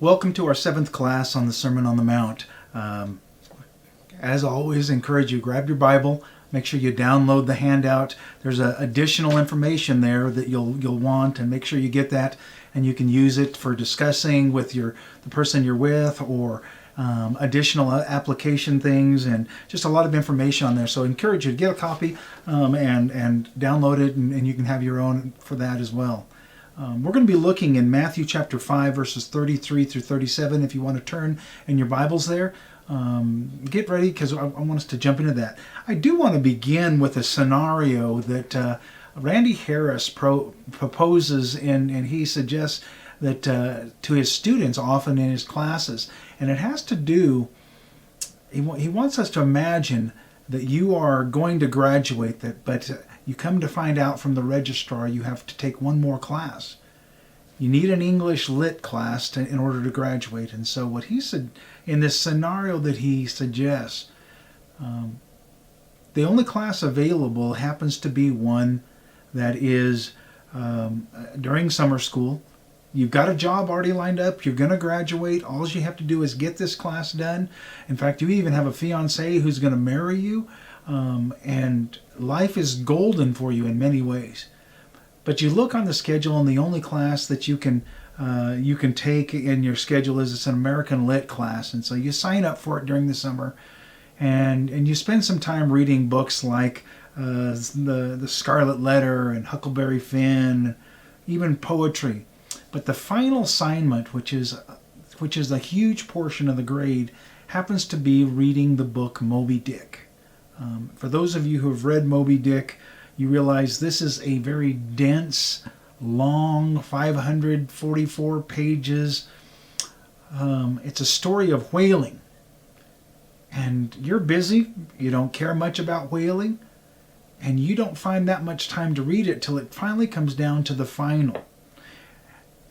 Welcome to our 7th class on the Sermon on the Mount. As always, encourage you, grab your Bible, make sure you download the handout. There's additional information there that you'll want, and make sure you get that, and you can use it for discussing with the person you're with, or additional application things, and just a lot of information on there. So I encourage you to get a copy and download it, and you can have your own for that as well. We're going to be looking in Matthew chapter 5, verses 33 through 37. If you want to turn in your Bibles there, get ready, because I want us to jump into that. I do want to begin with a scenario that Randy Harris proposes, and he suggests that to his students often in his classes. And it has to do, he wants us to imagine that you are going to graduate, but you come to find out from the registrar you have to take one more class. You need an English Lit class in order to graduate. And so what he said in this scenario that he suggests, the only class available happens to be one that is during summer school. You've got a job already lined up. You're going to graduate. All you have to do is get this class done. In fact, you even have a fiance who's going to marry you. And life is golden for you in many ways. But you look on the schedule, and the only class that you can take in your schedule is it's an American Lit class. And so you sign up for it during the summer, and you spend some time reading books like the Scarlet Letter and Huckleberry Finn, even poetry. But the final assignment, which is a huge portion of the grade, happens to be reading the book Moby Dick. For those of you who have read Moby Dick, you realize this is a very dense, long, 544 pages. It's a story of whaling. And you're busy, you don't care much about whaling, and you don't find that much time to read it till it finally comes down to the final.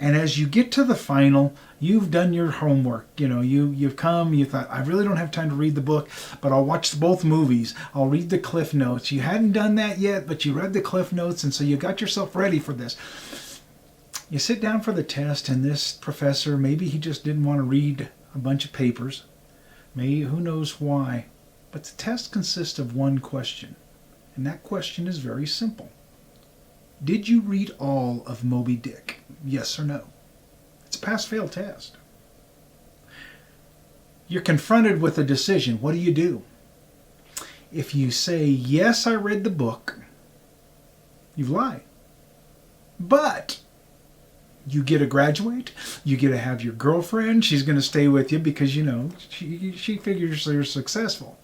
And as you get to the final, you've done your homework. You've come, you thought, I really don't have time to read the book, but I'll watch both movies. I'll read the Cliff Notes. You hadn't done that yet, but you read the Cliff Notes, and so you got yourself ready for this. You sit down for the test, and this professor, maybe he just didn't want to read a bunch of papers. Maybe, who knows why. But the test consists of one question, and that question is very simple. Did you read all of Moby Dick? Yes or no? It's a pass-fail test. You're confronted with a decision. What do? If you say, yes, I read the book, you've lied. But you get to graduate. You get to have your girlfriend. She's going to stay with you because, she figures you're successful.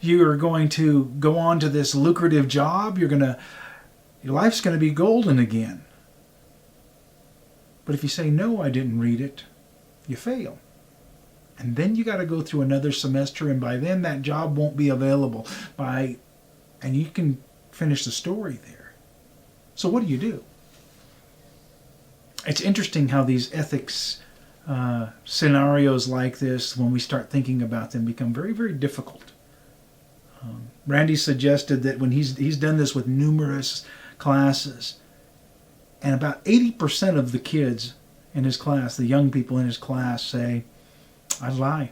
You are going to go on to this lucrative job. Your life's going to be golden again. But if you say, no, I didn't read it, you fail. And then you got to go through another semester, and by then that job won't be available. And you can finish the story there. So what do? It's interesting how these ethics scenarios like this, when we start thinking about them, become very, very difficult. Randy suggested that when he's done this with numerous classes, and about 80% of the kids in his class, the young people in his class, say, I lie.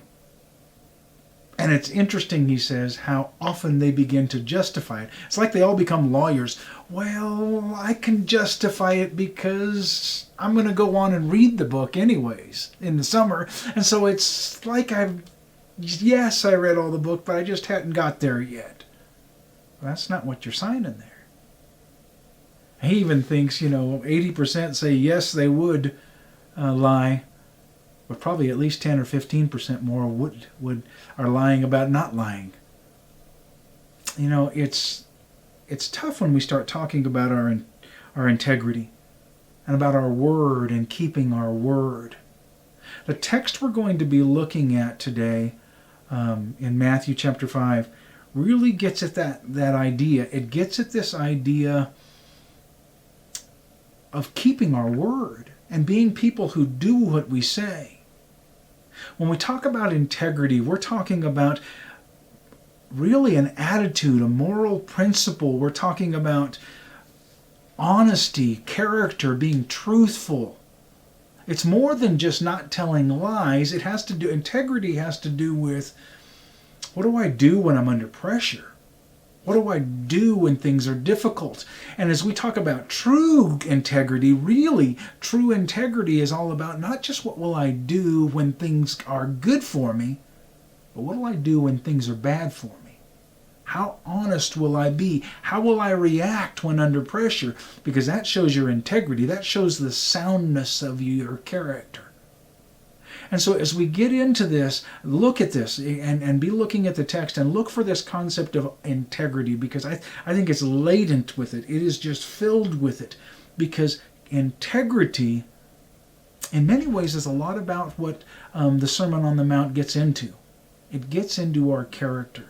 And it's interesting, he says, how often they begin to justify it. It's like they all become lawyers. Well, I can justify it because I'm going to go on and read the book anyways in the summer. And so it's like yes, I read all the book, but I just hadn't got there yet. Well, that's not what you're signing there. He even thinks, 80% say yes, they would lie, but probably at least 10 or 15% more are lying about not lying. It's tough when we start talking about our integrity and about our word and keeping our word. The text we're going to be looking at today in Matthew chapter 5 really gets at that idea. It gets at this idea of keeping our word and being people who do what we say. When we talk about integrity, we're talking about really an attitude, a moral principle. We're talking about honesty, character, being truthful. It's more than just not telling lies. Integrity has to do with, what do I do when I'm under pressure? What do I do when things are difficult? And as we talk about true integrity, really, true integrity is all about not just what will I do when things are good for me, but what will I do when things are bad for me? How honest will I be? How will I react when under pressure? Because that shows your integrity. That shows the soundness of your character. And so as we get into this, look at this and be looking at the text and look for this concept of integrity, because I think it's latent with it. It is just filled with it, because integrity in many ways is a lot about what the Sermon on the Mount gets into. It gets into our character.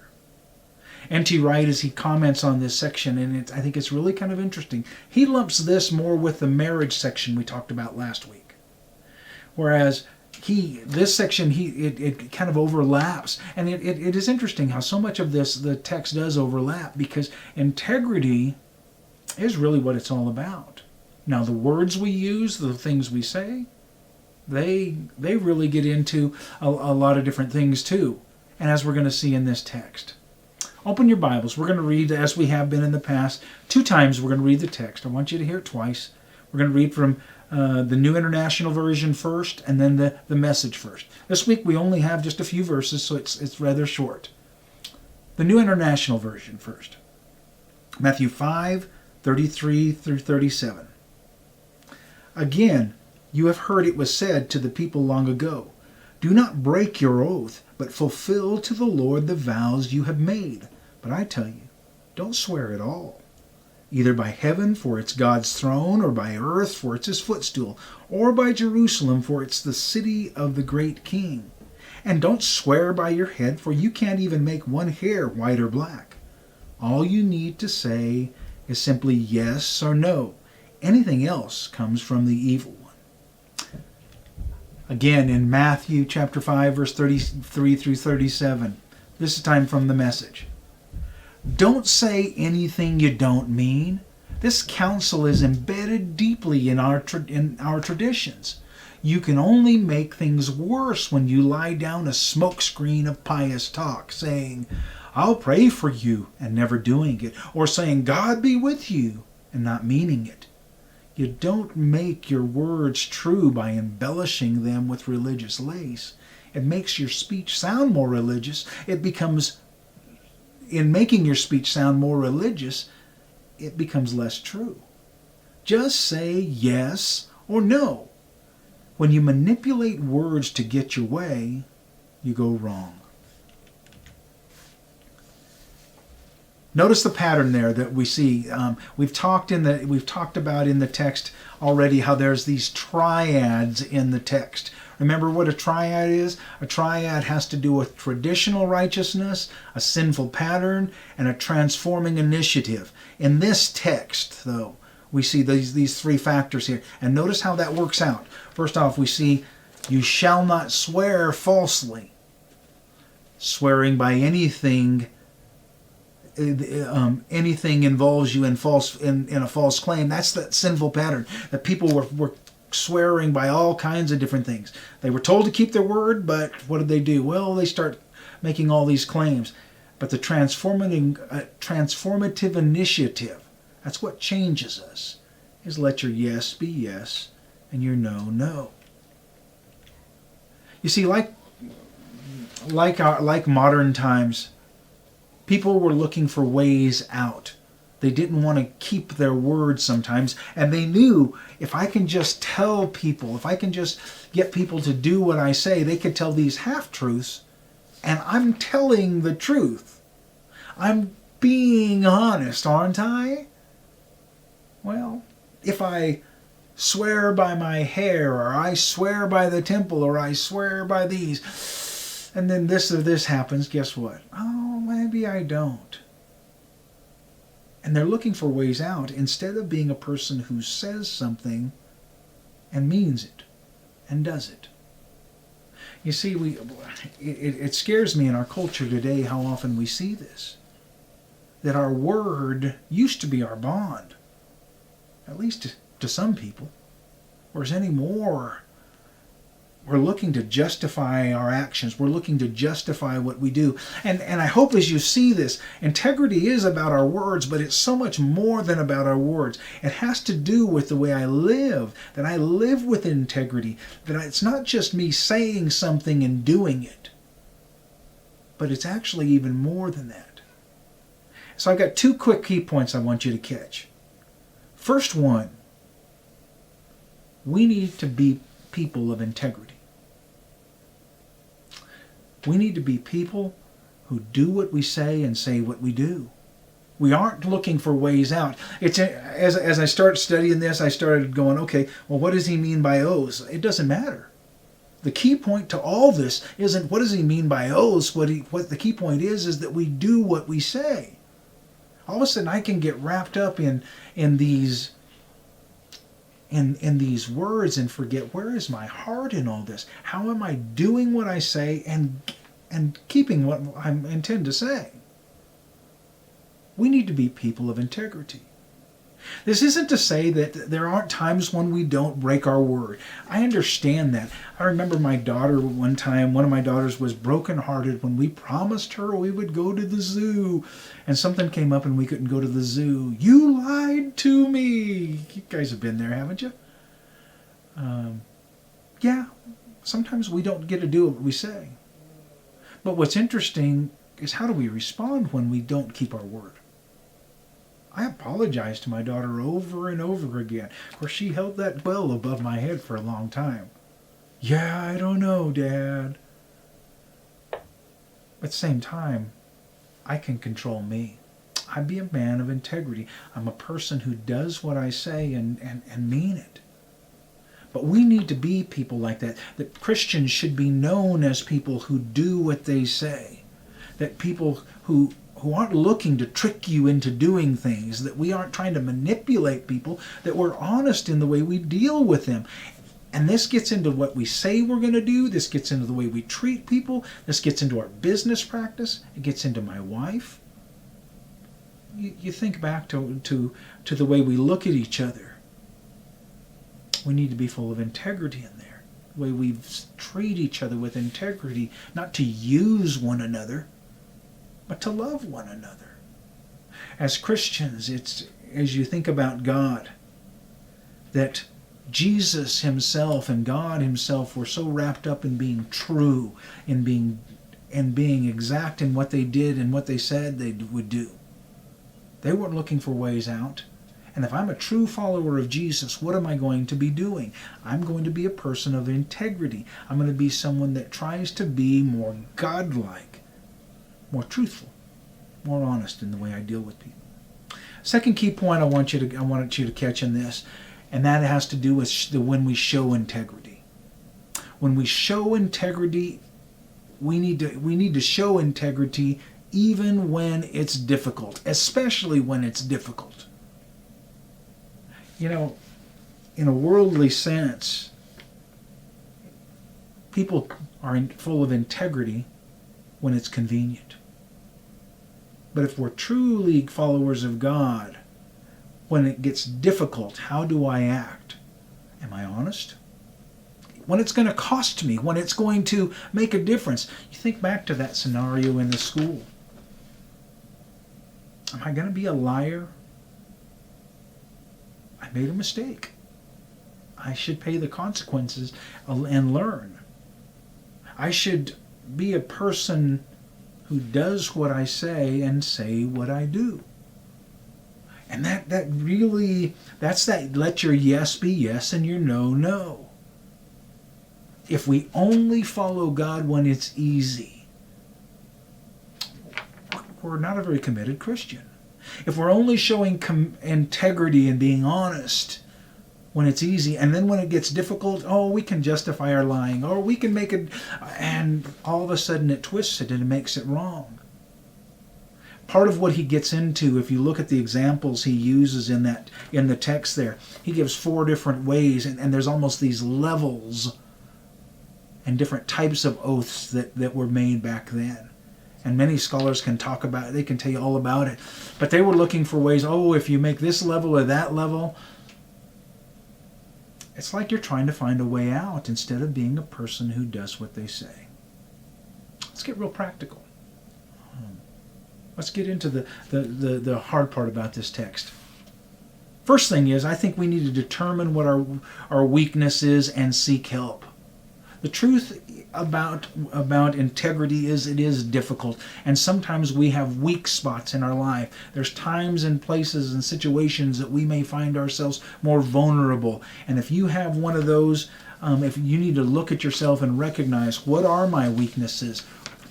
N.T. Wright, as he comments on this section, and I think it's really kind of interesting, he lumps this more with the marriage section we talked about last week. Whereas this section, it kind of overlaps. And it is interesting how so much of the text does overlap, because integrity is really what it's all about. Now, the words we use, the things we say, they really get into a lot of different things too. And as we're going to see in this text. Open your Bibles. We're going to read, as we have been in the past, 2 times we're going to read the text. I want you to hear it twice. We're going to read from the New International Version first, and then the Message first. This week we only have just a few verses, so it's rather short. The New International Version first. Matthew 5:33 through 37. Again, you have heard it was said to the people long ago, do not break your oath, but fulfill to the Lord the vows you have made. But I tell you, don't swear at all, either by heaven, for it's God's throne, or by earth, for it's his footstool, or by Jerusalem, for it's the city of the great king. And don't swear by your head, for you can't even make one hair white or black. All you need to say is simply yes or no. Anything else comes from the evil one. Again, in Matthew chapter 5, verse 33 through 37, this is time from the Message. Don't say anything you don't mean. This counsel is embedded deeply in our traditions. You can only make things worse when you lie down a smokescreen of pious talk, saying, I'll pray for you, and never doing it, or saying, God be with you, and not meaning it. You don't make your words true by embellishing them with religious lace. It makes your speech sound more religious. In making your speech sound more religious, it becomes less true. Just say yes or no. When you manipulate words to get your way, you go wrong. Notice the pattern there that we see. We've talked about in the text already how there's these triads in the text. Remember what a triad is? A triad has to do with traditional righteousness, a sinful pattern, and a transforming initiative. In this text, though, we see these 3 factors here. And notice how that works out. First off, we see, you shall not swear falsely. Swearing by anything involves you in a false claim. That's that sinful pattern that people were swearing by all kinds of different things. They were told to keep their word, but what did they do? Well, they start making all these claims. But the transformative initiative, that's what changes us, is let your yes be yes and your no, no. You see, like modern times, people were looking for ways out. They didn't want to keep their word sometimes, and they knew, if I can just tell people, if I can just get people to do what I say, they could tell these half-truths, and I'm telling the truth. I'm being honest, aren't I? Well, if I swear by my hair, or I swear by the temple, or I swear by these, and then this or this happens, guess what? Oh, maybe I don't. And they're looking for ways out instead of being a person who says something and means it and does it. You see, it scares me in our culture today how often we see this. That our word used to be our bond, at least to some people, whereas anymore we're looking to justify our actions. We're looking to justify what we do. And I hope as you see this, integrity is about our words, but it's so much more than about our words. It has to do with the way I live, that I live with integrity, that it's not just me saying something and doing it, but it's actually even more than that. So I've got 2 quick key points I want you to catch. First one, we need to be people of integrity. We need to be people who do what we say and say what we do. We aren't looking for ways out. It's as I started studying this, I started going, okay, well, what does he mean by oaths? It doesn't matter. The key point to all this isn't what does he mean by oaths. What the key point is that we do what we say. All of a sudden, I can get wrapped up in these words and forget, where is my heart in all this? How am I doing what I say and keeping what I intend to say? We need to be people of integrity. This isn't to say that there aren't times when we don't break our word. I understand that. I remember my daughter one time, one of my daughters was brokenhearted when we promised her we would go to the zoo. And something came up and we couldn't go to the zoo. You lied to me. You guys have been there, haven't you? Yeah, sometimes we don't get to do what we say. But what's interesting is how do we respond when we don't keep our word? I apologized to my daughter over and over again. Of course, she held that well above my head for a long time. Yeah, I don't know, Dad. But at the same time, I can control me. I be a man of integrity. I'm a person who does what I say and mean it. But we need to be people like that. That Christians should be known as people who do what they say. That people who aren't looking to trick you into doing things, that we aren't trying to manipulate people, that we're honest in the way we deal with them. And this gets into what we say we're going to do. This gets into the way we treat people. This gets into our business practice. It gets into my wife. You think back to the way we look at each other. We need to be full of integrity in there. The way we treat each other with integrity, not to use one another, but to love one another. As Christians, it's as you think about God, that Jesus himself and God himself were so wrapped up in being true, in being exact in what they did and what they said they would do. They weren't looking for ways out. And if I'm a true follower of Jesus, what am I going to be doing? I'm going to be a person of integrity. I'm going to be someone that tries to be more godlike, more truthful, more honest in the way I deal with people. Second key point I wanted you to catch in this, and that has to do with when we show integrity. When we show integrity, we need to show integrity even when it's difficult, especially when it's difficult. You know, in a worldly sense, people are full of integrity when it's convenient. But if we're truly followers of God, when it gets difficult, how do I act? Am I honest? When it's going to cost me, when it's going to make a difference. You think back to that scenario in the school. Am I going to be a liar? I made a mistake. I should pay the consequences and learn. I should be a person who does what I say and say what I do. And that's that let your yes be yes and your no, no. If we only follow God when it's easy, we're not a very committed Christian. If we're only showing integrity and being honest when it's easy, and then when it gets difficult, we can justify our lying, or we can make it, and all of a sudden it twists it and it makes it wrong. Part of what he gets into, if you look at the examples he uses in the text there, he gives 4 different ways, and there's almost these levels and different types of oaths that were made back then. And many scholars can talk about it, they can tell you all about it. But they were looking for ways, if you make this level or that level. It's like you're trying to find a way out instead of being a person who does what they say. Let's get real practical. Let's get into the hard part about this text. First thing is, I think we need to determine what our weakness is and seek help. The truth about integrity is it is difficult, and sometimes we have weak spots in our life. There's times and places and situations that we may find ourselves more vulnerable, and if you have one of those, if you need to look at yourself and recognize what are my weaknesses,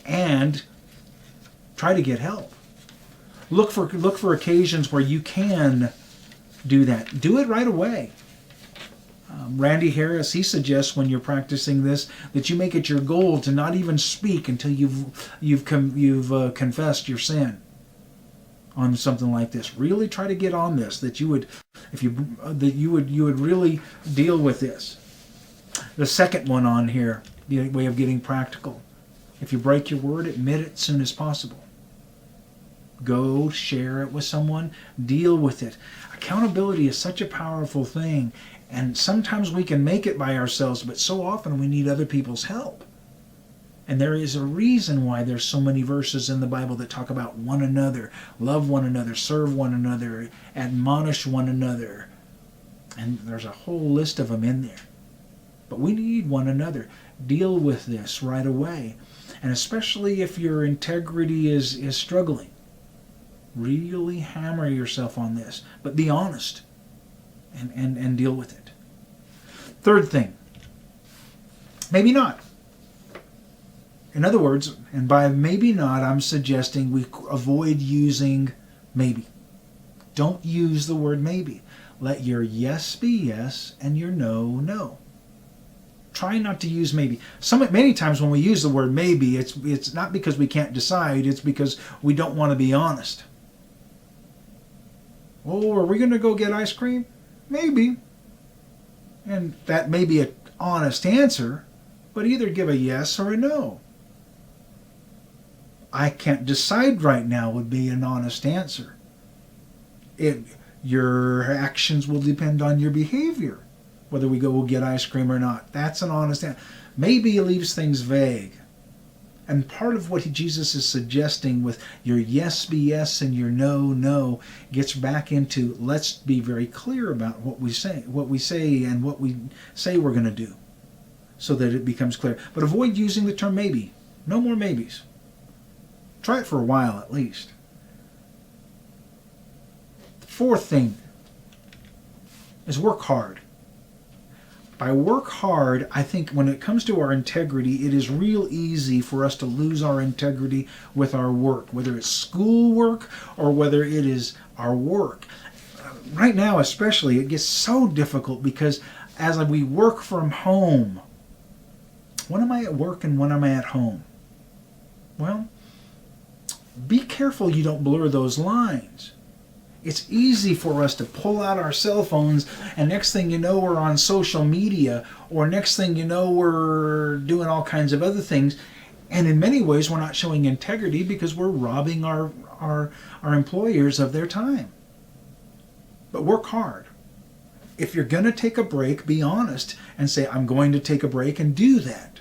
and try to get help. Look for occasions where you can do that. Do it right away. Randy Harris, he suggests when you're practicing this that you make it your goal to not even speak until you've confessed your sin on something like this. Really try to get on this, that you would really deal with this. The second one on here, the way of getting practical. If you break your word, admit it as soon as possible. Go share it with someone. Deal with it. Accountability is such a powerful thing. And sometimes we can make it by ourselves, but so often we need other people's help. And there is a reason why there's so many verses in the Bible that talk about one another, love one another, serve one another, admonish one another. And there's a whole list of them in there. But we need one another. Deal with this right away. And especially if your integrity is struggling. Really hammer yourself on this. But be honest. And deal with it. Third thing, maybe not. In other words, and by maybe not, I'm suggesting we avoid using maybe. Don't use the word maybe. Let your yes be yes and your no, no. Try not to use maybe. Many times when we use the word maybe, it's not because we can't decide, it's because we don't want to be honest. Oh, are we going to go get ice cream? Maybe. And that may be an honest answer, but either give a yes or a no. I can't decide right now would be an honest answer. Your actions will depend on your behavior, whether we'll get ice cream or not. That's an honest answer. Maybe leaves things vague. And part of what Jesus is suggesting with your yes be yes and your no, no, gets back into let's be very clear about what we say and what we say we're going to do so that it becomes clear. But avoid using the term maybe. No more maybes. Try it for a while at least. The fourth thing is work hard. By work hard, I think when it comes to our integrity, it is real easy for us to lose our integrity with our work, whether it's school work or whether it is our work. Right now especially, it gets so difficult because as we work from home, when am I at work and when am I at home? Well, be careful you don't blur those lines. It's easy for us to pull out our cell phones and next thing you know we're on social media, or next thing you know we're doing all kinds of other things, and in many ways we're not showing integrity because we're robbing our employers of their time. But work hard. If you're going to take a break, be honest and say, I'm going to take a break, and do that.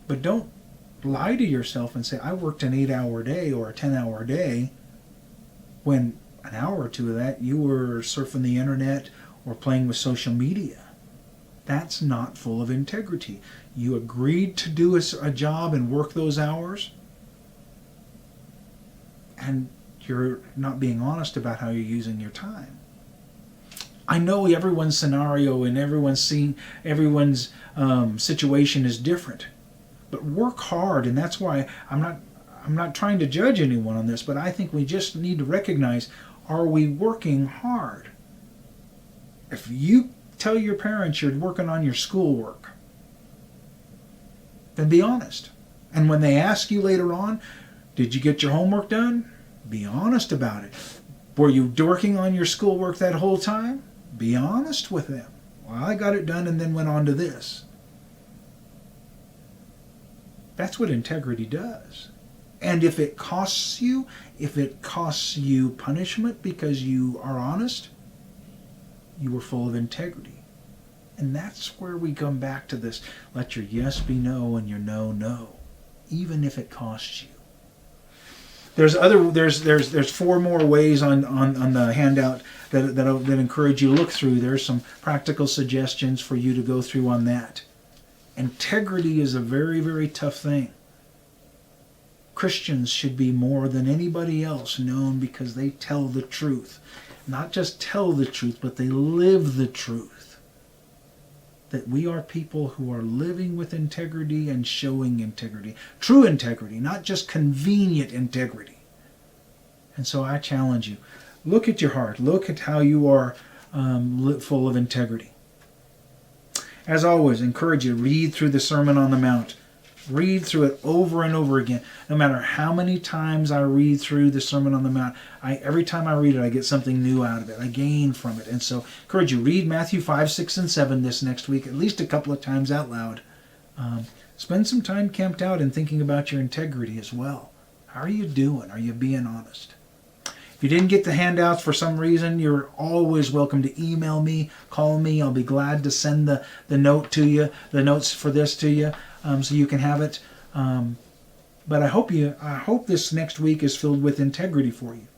But don't lie to yourself and say, I worked an 8-hour day or a 10-hour day, when an hour or two of that you were surfing the internet or playing with social media. That's not full of integrity. You agreed to do a job and work those hours, and you're not being honest about how you're using your time. I know everyone's scenario and everyone's situation is different, but work hard, and that's why I'm not trying to judge anyone on this, but I think we just need to recognize, are we working hard? If you tell your parents you're working on your schoolwork, then be honest. And when they ask you later on, did you get your homework done? Be honest about it. Were you working on your schoolwork that whole time? Be honest with them. Well, I got it done and then went on to this. That's what integrity does. And if it costs you punishment because you are honest, you were full of integrity. And that's where we come back to this. Let your yes be no and your no, no, even if it costs you. There's four more ways on the handout that encourage you to look through. There's some practical suggestions for you to go through on that. Integrity is a very, very tough thing. Christians should be more than anybody else known because they tell the truth. Not just tell the truth, but they live the truth. That we are people who are living with integrity and showing integrity. True integrity, not just convenient integrity. And so I challenge you. Look at your heart. Look at how you are full of integrity. As always, I encourage you to read through the Sermon on the Mount. Read through it over and over again. No matter how many times I read through the Sermon on the Mount, every time I read it, I get something new out of it. I gain from it. And so, encourage you, read Matthew 5, 6, and 7 this next week, at least a couple of times out loud. Spend some time camped out and thinking about your integrity as well. How are you doing? Are you being honest? If you didn't get the handouts for some reason, you're always welcome to email me, call me. I'll be glad to send the note to you, the notes for this to you, so you can have it. But I hope this next week is filled with integrity for you.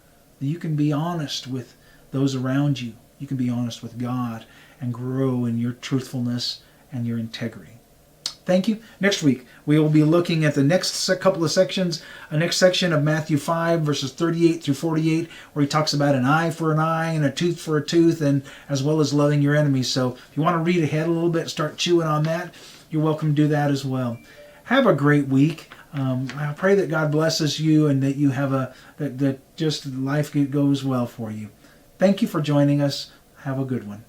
That you can be honest with those around you. You can be honest with God and grow in your truthfulness and your integrity. Thank you. Next week, we will be looking at the next couple of sections, a next section of Matthew 5, verses 38 through 48, where he talks about an eye for an eye and a tooth for a tooth, and as well as loving your enemies. So if you want to read ahead a little bit, start chewing on that, you're welcome to do that as well. Have a great week. I pray that God blesses you and that you have that just life goes well for you. Thank you for joining us. Have a good one.